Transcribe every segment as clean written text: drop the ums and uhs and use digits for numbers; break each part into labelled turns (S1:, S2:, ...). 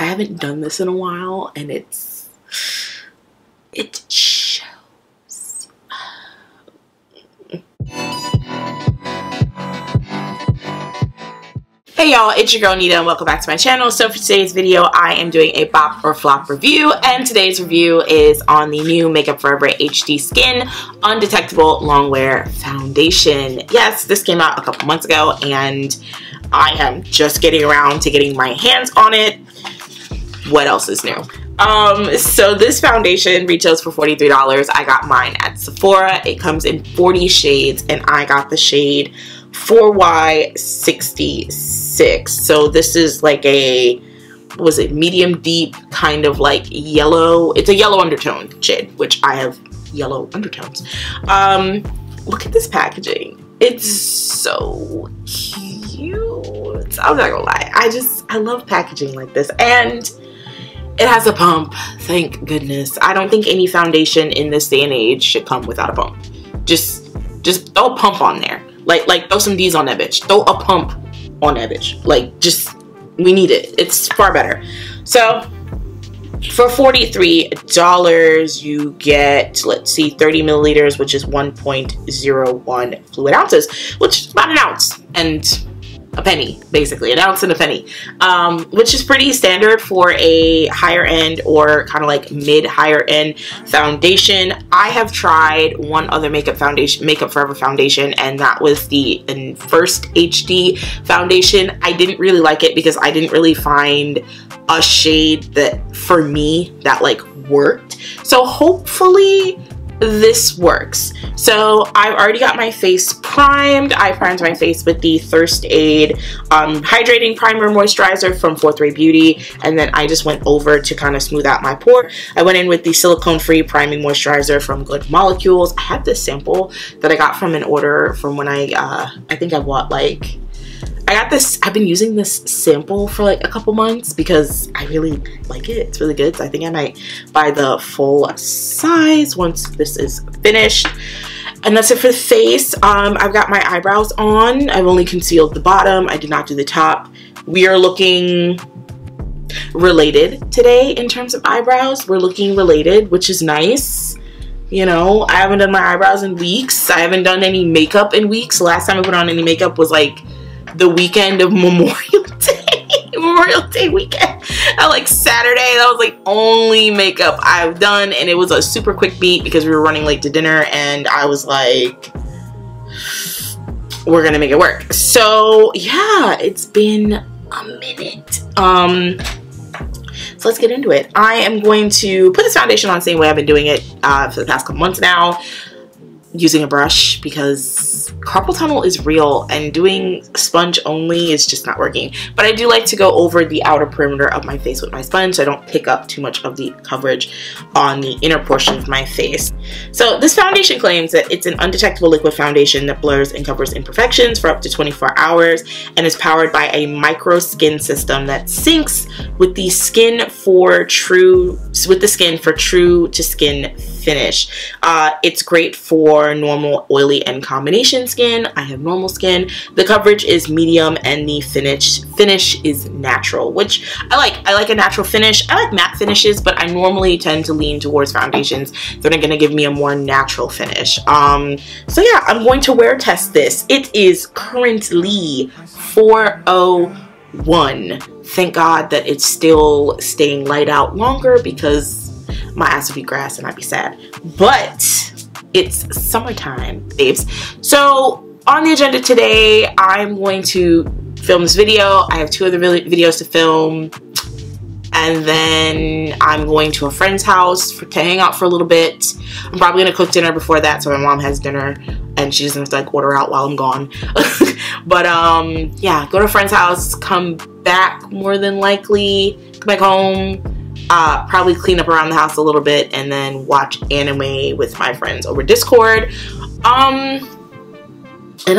S1: I haven't done this in a while, and it shows. Hey y'all, it's your girl Nida and welcome back to my channel. So for today's video, I am doing a bop or flop review, and today's review is on the new Makeup Forever HD Skin Undetectable Longwear Foundation. Yes, this came out a couple months ago and I am just getting around to getting my hands on it. What else is new? So this foundation retails for $43. I got mine at Sephora. It comes in 40 shades and I got the shade Whewww 66. So this is like a, was it medium deep, kind of like yellow. It's a yellow undertone shade, which I have yellow undertones. Look at this packaging. It's so cute. I'm not gonna lie. I love packaging like this, and it has a pump. Thank goodness. I don't think any foundation in this day and age should come without a pump. Just throw a pump on there. Like throw some D's on that bitch. Throw a pump on that bitch. Like, just, we need it. It's far better. So for $43 you get, let's see, 30 milliliters, which is 1.01 fluid ounces, which is about an ounce and a penny, basically an ounce and a penny, which is pretty standard for a higher end or kind of like mid higher end foundation. I have tried one other Makeup Forever foundation, and that was the First HD foundation. I didn't really like it because I didn't really find a shade that for me that like worked. So hopefully this works. So I've already got my face primed. I primed my face with the Thirst Aid hydrating primer moisturizer from 4th Beauty, and then I just went over to kind of smooth out my pore. I went in with the silicone free priming moisturizer from Good Molecules. I had this sample that I got from an order from when I think I bought like, I got this, I've been using this sample for like a couple months because I really like it. It's really good. So I think I might buy the full size once this is finished. And that's it for the face. I've got my eyebrows on. I've only concealed the bottom. I did not do the top. We are looking related today in terms of eyebrows. We're looking related, which is nice. You know, I haven't done my eyebrows in weeks. I haven't done any makeup in weeks. The last time I put on any makeup was like the weekend of Memorial Day weekend. Like Saturday, that was like only makeup I've done, and it was a super quick beat because we were running late to dinner, and I was like, we're gonna make it work. So yeah, it's been a minute. So let's get into it. I am going to put this foundation on the same way I've been doing it for the past couple months now, using a brush because carpal tunnel is real and doing sponge only is just not working. But I do like to go over the outer perimeter of my face with my sponge so I don't pick up too much of the coverage on the inner portion of my face. So this foundation claims that it's an undetectable liquid foundation that blurs and covers imperfections for up to 24 hours and is powered by a micro skin system that syncs with the skin for true to skin finish. It's great for normal, oily, and combination skin. I have normal skin. The coverage is medium and the finish is natural, which I like. I like a natural finish. I like matte finishes, but I normally tend to lean towards foundations that are going to give me a more natural finish. So yeah, I'm going to wear test this. It is currently 4:01. Thank God that it's still staying light out longer because my ass would be grass and I'd be sad. But it's summertime, babes. So on the agenda today, I'm going to film this video. I have 2 other videos to film, and then I'm going to a friend's house to hang out for a little bit. I'm probably gonna cook dinner before that so my mom has dinner and she doesn't have to like order out while I'm gone. But yeah, go to a friend's house, come back more than likely, come back home, probably clean up around the house a little bit, and then watch anime with my friends over Discord. And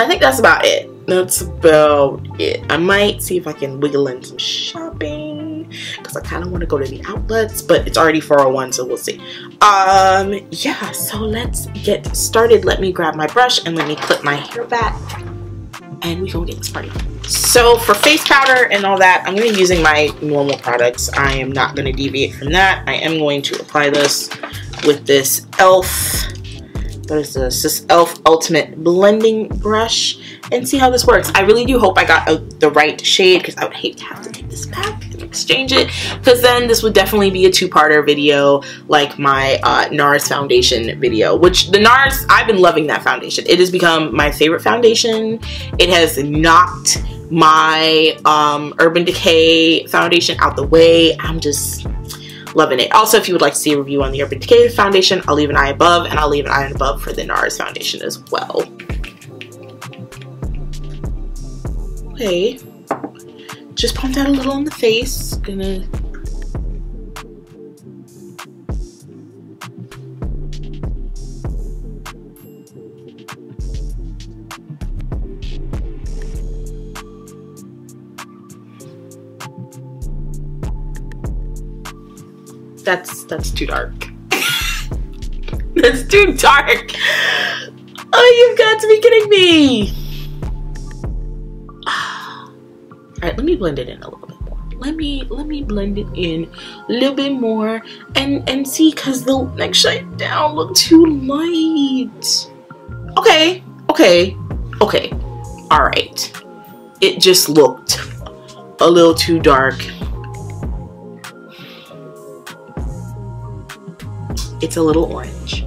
S1: I think that's about it. That's about it. I might see if I can wiggle in some shopping because I kind of want to go to the outlets, but it's already 4:01, so we'll see. Yeah, so let's get started. Let me grab my brush and let me clip my hair back. and we gonna get this party on. So for face powder and all that, I'm gonna be using my normal products. I am not gonna deviate from that. I am going to apply this with this e.l.f. What is this? This e.l.f. Ultimate Blending Brush, and see how this works. I really do hope I got the right shade, because I would hate to have to take this back and exchange it, because then this would definitely be a two-parter video like my NARS foundation video, which the NARS, I've been loving that foundation. It has become my favorite foundation. It has knocked my Urban Decay foundation out the way. I'm just loving it. Also, if you would like to see a review on the Urban Decay foundation, I'll leave an eye above, and I'll leave an eye above for the NARS foundation as well. Okay, just pump that a little on the face. Gonna that's too dark. That's too dark. Oh, you've got to be kidding me. All right, let me blend it in a little bit more. Let me blend it in a little bit more and see, cause the next shade down look too light. Okay. All right. It just looked a little too dark. It's a little orange.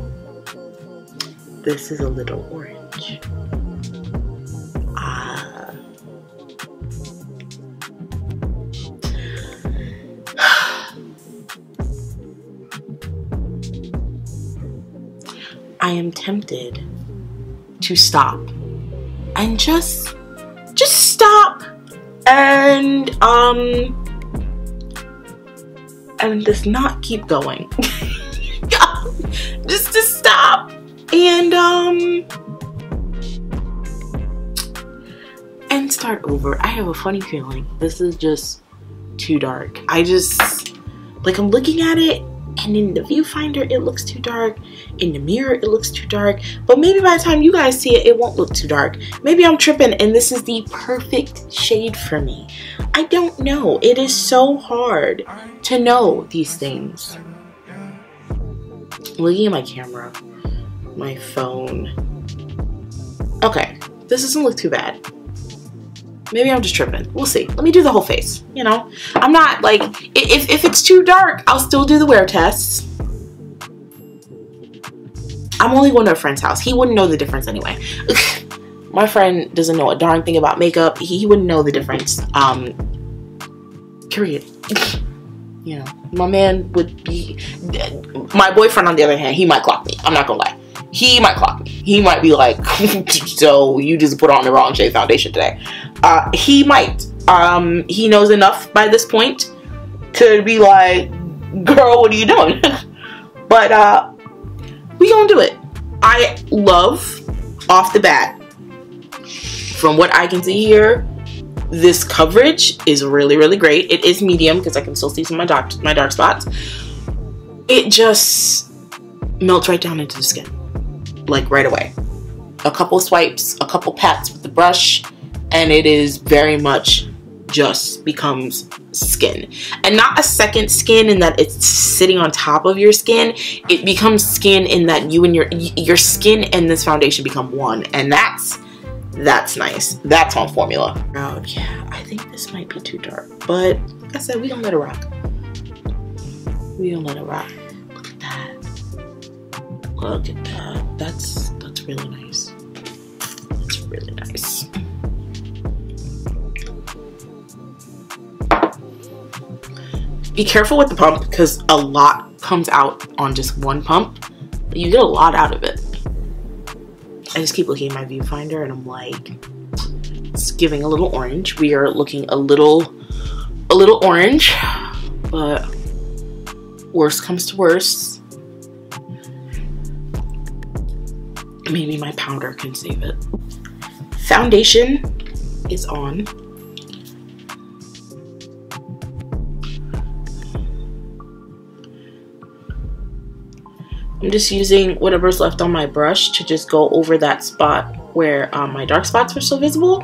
S1: This is a little orange. I am tempted to stop and just stop and just not keep going. Just to stop and start over. I have a funny feeling this is just too dark. I'm looking at it, and in the viewfinder it looks too dark, in the mirror it looks too dark, but maybe by the time you guys see it, it won't look too dark. Maybe I'm tripping and this is the perfect shade for me. I don't know. It is so hard to know these things. Looking at my camera, my phone. Okay, this doesn't look too bad. Maybe I'm just tripping. We'll see. Let me do the whole face, you know? I'm not like, if it's too dark, I'll still do the wear tests. I'm only going to a friend's house. He wouldn't know the difference anyway. My friend doesn't know a darn thing about makeup. He wouldn't know the difference. Period. You know, my man would be, my boyfriend on the other hand, he might clock me. I'm not gonna lie. He might clock me. He might be like, so you just put on the wrong shade foundation today. He might. He knows enough by this point to be like, girl, what are you doing? But we gonna do it. I love, off the bat, from what I can see here, this coverage is really, really great. It is medium because I can still see some of my dark spots. It just melts right down into the skin, like right away. A couple swipes, a couple pats with the brush, and it is very much just becomes skin. And not a second skin in that it's sitting on top of your skin. It becomes skin in that you and your skin and this foundation become one, and that's nice. That's on formula. Oh yeah, I think this might be too dark, but like I said, we gonna let it rock. We gonna let it rock. Look at that. Look at that. That's really nice. That's really nice. Be careful with the pump because a lot comes out on just one pump. You get a lot out of it. I just keep looking at my viewfinder and I'm like, it's giving a little orange. We are looking a little orange, but worst comes to worst, maybe my powder can save it. Foundation is on. I'm just using whatever's left on my brush to just go over that spot where my dark spots were so visible.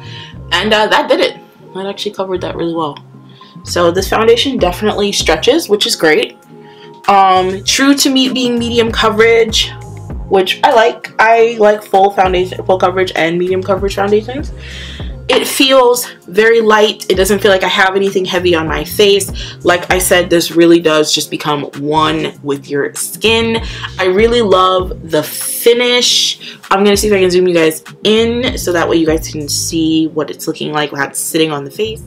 S1: And that did it. That actually covered that really well. So this foundation definitely stretches, which is great. True to me being medium coverage, which I like. I like full coverage and medium coverage foundations. It feels very light. It doesn't feel like I have anything heavy on my face. Like I said, this really does just become one with your skin. I really love the finish. I'm gonna see if I can zoom you guys in so that way you guys can see what it's looking like while it's sitting on the face.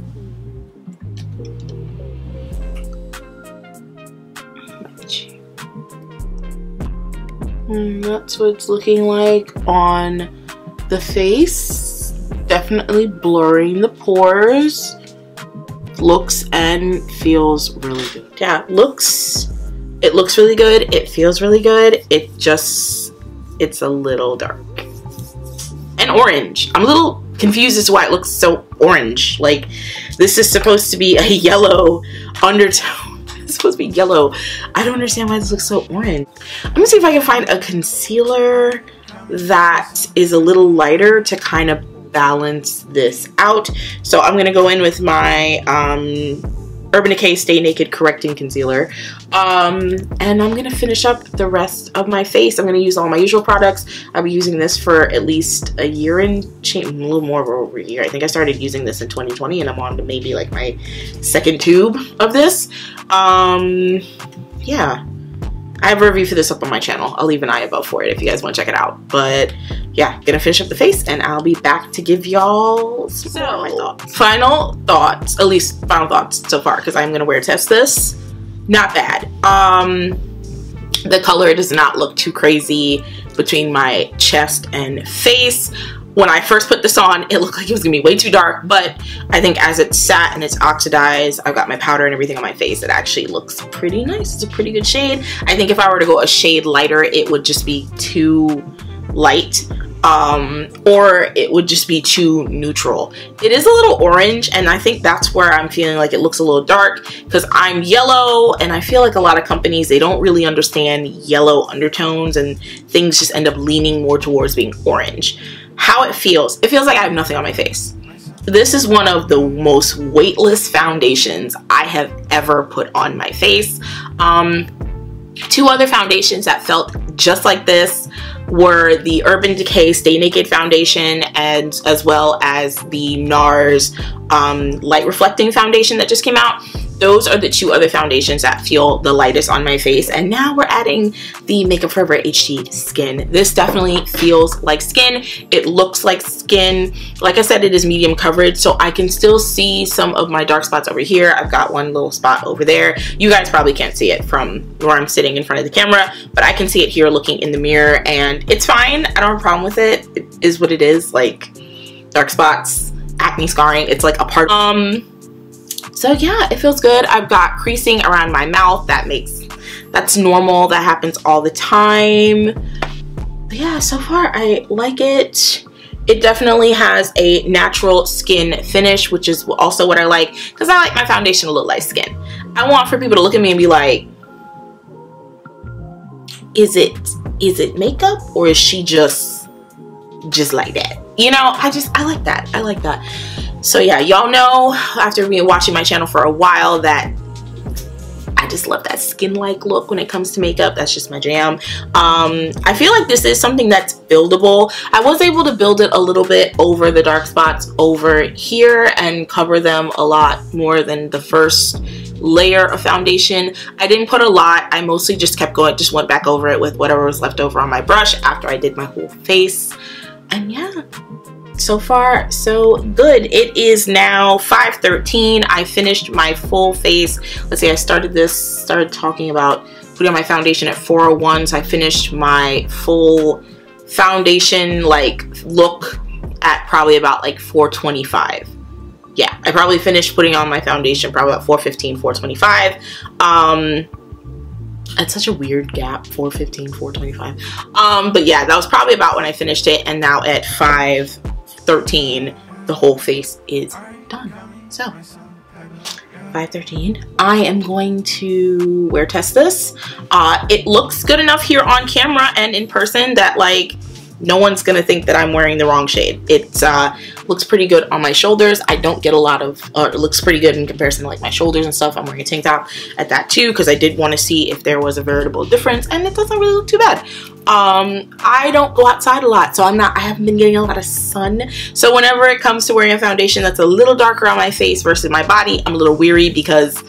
S1: And that's what it's looking like on the face. Definitely blurring the pores. Looks and feels really good. Yeah, it looks really good. It feels really good. It's a little dark and orange. I'm a little confused as to why it looks so orange. Like, this is supposed to be a yellow undertone. It's supposed to be yellow. I don't understand why this looks so orange. I'm gonna see if I can find a concealer that is a little lighter to kind of balance this out. So I'm gonna go in with my Urban Decay Stay Naked Correcting Concealer, and I'm gonna finish up the rest of my face. I'm gonna use all my usual products. I'll be using this for at least a year and a little more over a year. I think I started using this in 2020, and I'm on to maybe like my second tube of this. Yeah, I have a review for this up on my channel. I'll leave an eye above for it if you guys want to check it out. But yeah, gonna finish up the face and I'll be back to give y'all my thoughts. Final thoughts, at least final thoughts so far, because I'm gonna wear test this. Not bad. The color does not look too crazy between my chest and face. When I first put this on, it looked like it was gonna be way too dark, but I think as it sat and it's oxidized, I've got my powder and everything on my face, it actually looks pretty nice. It's a pretty good shade. I think if I were to go a shade lighter, it would just be too light, or it would just be too neutral. It is a little orange, and I think that's where I'm feeling like it looks a little dark, because I'm yellow, and I feel like a lot of companies, they don't really understand yellow undertones, and things just end up leaning more towards being orange. How it feels like I have nothing on my face. This is one of the most weightless foundations I have ever put on my face. Two other foundations that felt just like this were the Urban Decay Stay Naked foundation, and as well as the NARS light reflecting foundation that just came out. Those are the two other foundations that feel the lightest on my face. And now we're adding the Makeup Forever HD Skin. This definitely feels like skin. It looks like skin. Like I said, it is medium coverage, so I can still see some of my dark spots over here. I've got one little spot over there. You guys probably can't see it from where I'm sitting in front of the camera, but I can see it here looking in the mirror, and it's fine. I don't have a problem with it. It is what it is. Like, dark spots, acne scarring, it's like a part. So yeah, it feels good. I've got creasing around my mouth. That's normal. That happens all the time. But yeah, so far I like it. It definitely has a natural skin finish, which is also what I like, because I like my foundation to look like skin. I want for people to look at me and be like, is it makeup, or is she just like that? You know, I like that. I like that. So yeah, y'all know after being watching my channel for a while that I just love that skin-like look when it comes to makeup. That's just my jam. I feel like this is something that's buildable. I was able to build it a little bit over the dark spots over here and cover them a lot more than the first layer of foundation. I didn't put a lot. I mostly just kept going, just went back over it with whatever was left over on my brush after I did my whole face. And yeah, so far so good. It is now 5:13. I finished my full face. Let's see, I started talking about putting on my foundation at 4:01, so I finished my full foundation like look at probably about like 4:25. Yeah, I probably finished putting on my foundation probably about 4:15, 4:25. It's such a weird gap, 4:15, 4:25. But yeah, that was probably about when I finished it, and now at 5:13, the whole face is done. So, 5:13, I am going to wear test this. It looks good enough here on camera and in person that like no one's gonna think that I'm wearing the wrong shade. It's Looks pretty good on my shoulders. I don't get a lot of, it looks pretty good in comparison to like my shoulders and stuff. I'm wearing a tank top at that too because I did want to see if there was a veritable difference, and it doesn't really look too bad. I don't go outside a lot, so I haven't been getting a lot of sun. So whenever it comes to wearing a foundation that's a little darker on my face versus my body, I'm a little weary because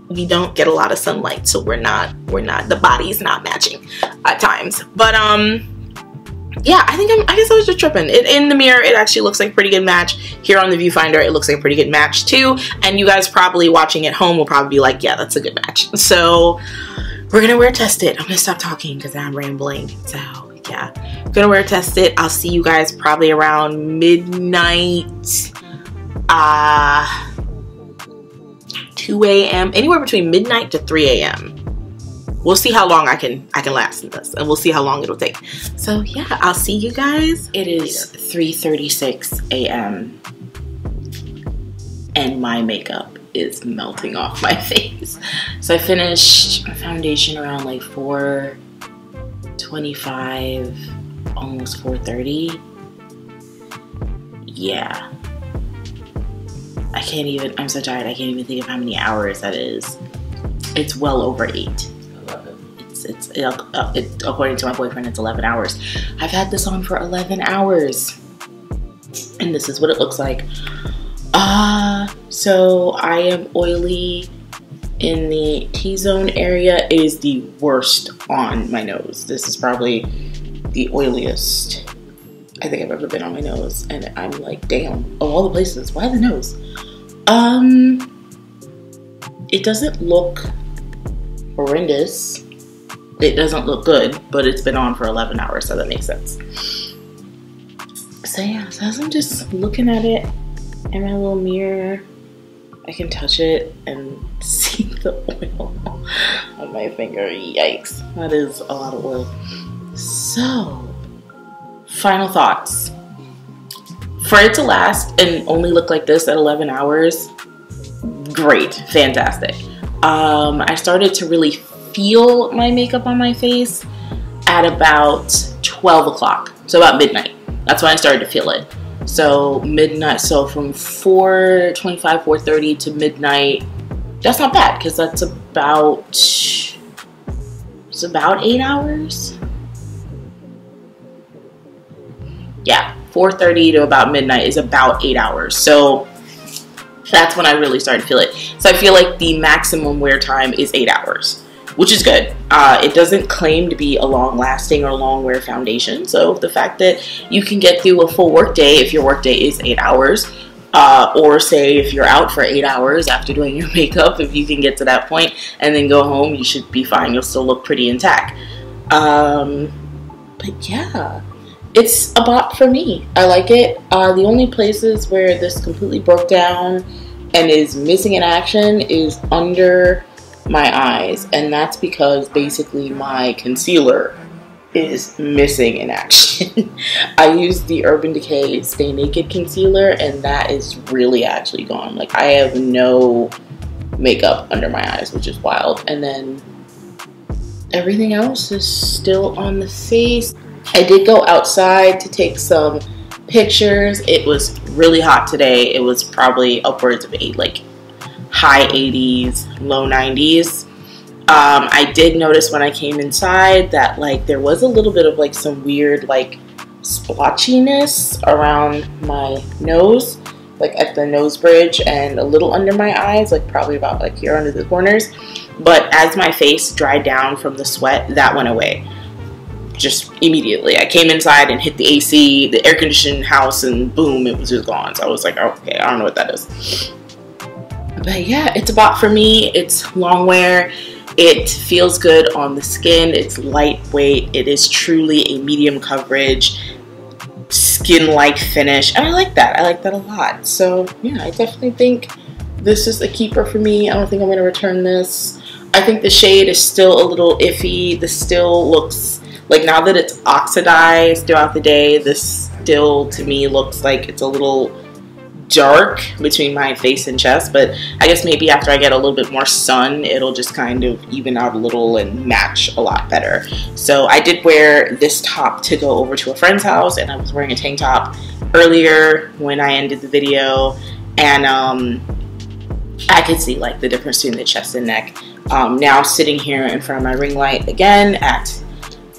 S1: we don't get a lot of sunlight, so the body's not matching at times. But yeah, I guess I was just tripping. In the mirror, it actually looks like a pretty good match. Here on the viewfinder, it looks like a pretty good match too. And you guys probably watching at home will probably be like, yeah, that's a good match. So we're gonna wear test it. I'm gonna stop talking because I'm rambling. So yeah, I'm gonna wear test it. I'll see you guys probably around midnight, 2 a.m. anywhere between midnight to 3 a.m. We'll see how long I can last in this, and we'll see how long it'll take. So yeah, I'll see you guys. It is 3:36 a.m. and my makeup is melting off my face. So I finished my foundation around like 4:25, almost 4:30. Yeah. I'm so tired, I can't even think of how many hours that is. It's well over 8. 11. According to my boyfriend, it's 11 hours. I've had this on for 11 hours. And this is what it looks like. So I am oily in the T-zone area. It is the worst on my nose. This is probably the oiliest I think I've ever been on my nose, and I'm like, damn, of all the places, why the nose? It doesn't look horrendous. It doesn't look good, but it's been on for 11 hours, so that makes sense. So yeah, so as I'm just looking at it in my little mirror, I can touch it and see the oil on my finger. Yikes, that is a lot of oil. So, final thoughts. For it to last and only look like this at 11 hours, great, fantastic. I started to really feel my makeup on my face at about 12 o'clock, so about midnight. That's when I started to feel it. So midnight, so from 4:25, 4:30 to midnight, that's not bad because that's about, it's about 8 hours. Yeah, 4:30 to about midnight is about 8 hours. So that's when I really started to feel it. So I feel like the maximum wear time is 8 hours, which is good. It doesn't claim to be a long-lasting or long-wear foundation. So the fact that you can get through a full workday, if your workday is 8 hours, or say if you're out for 8 hours after doing your makeup, if you can get to that point and then go home, you should be fine. You'll still look pretty intact. But yeah, it's a bop for me. I like it. The only places where this completely broke down and is missing in action is under my eyes, and that's because basically my concealer is missing in action. I used the Urban Decay Stay Naked concealer, and that is really actually gone. Like, I have no makeup under my eyes, which is wild. And then everything else is still on the face. I did go outside to take some pictures. It was really hot today. It was probably upwards of high 80s, low 90s. I did notice when I came inside that there was a little bit of some weird splotchiness around my nose, at the nose bridge and a little under my eyes, probably about here under the corners. But as my face dried down from the sweat, that went away. Just immediately. I came inside and hit the AC, the air conditioned house, and boom, it was just gone. So I was like, oh, okay, I don't know what that is. But yeah, it's a bop for me. It's Longwear. It feels good on the skin. It's lightweight. It is truly a medium coverage, skin-like finish. And I like that. I like that a lot. So yeah, I definitely think this is a keeper for me. I don't think I'm going to return this. I think the shade is still a little iffy. This still looks now that it's oxidized throughout the day, this still to me looks like it's a little dark between my face and chest, but I guess maybe after I get a little bit more sun, it'll just kind of even out a little and match a lot better. So I did wear this top to go over to a friend's house, and I was wearing a tank top earlier when I ended the video, and I could see like the difference between the chest and neck. Now sitting here in front of my ring light again at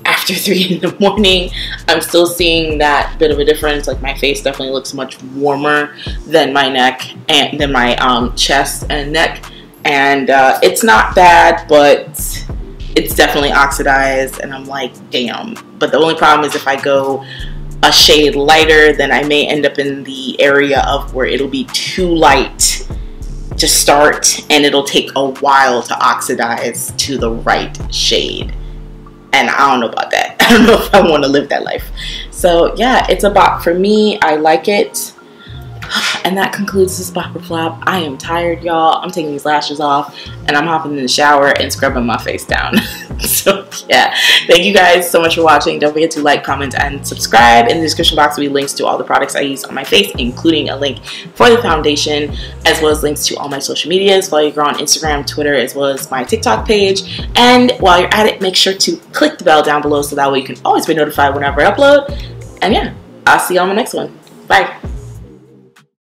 S1: after 3 in the morning, I'm still seeing that bit of a difference. Like my face definitely looks much warmer than my neck and than my chest and neck, and it's not bad, but it's definitely oxidized, and I'm like, damn. But the only problem is if I go a shade lighter, then I may end up in the area of where it'll be too light to start, and it'll take a while to oxidize to the right shade. And I don't know about that. I don't know if I want to live that life. So yeah, it's a bop for me. I like it. And that concludes this bop or flop. I am tired, y'all. I'm taking these lashes off, and I'm hopping in the shower and scrubbing my face down. So yeah, thank you guys so much for watching. Don't forget to like, comment, and subscribe. In the description box will be links to all the products I use on my face, including a link for the foundation, as well as links to all my social medias. Follow your girl on Instagram, Twitter, as well as my TikTok page. And while you're at it, make sure to click the bell down below so that way you can always be notified whenever I upload. And yeah, I'll see you on my next one. Bye.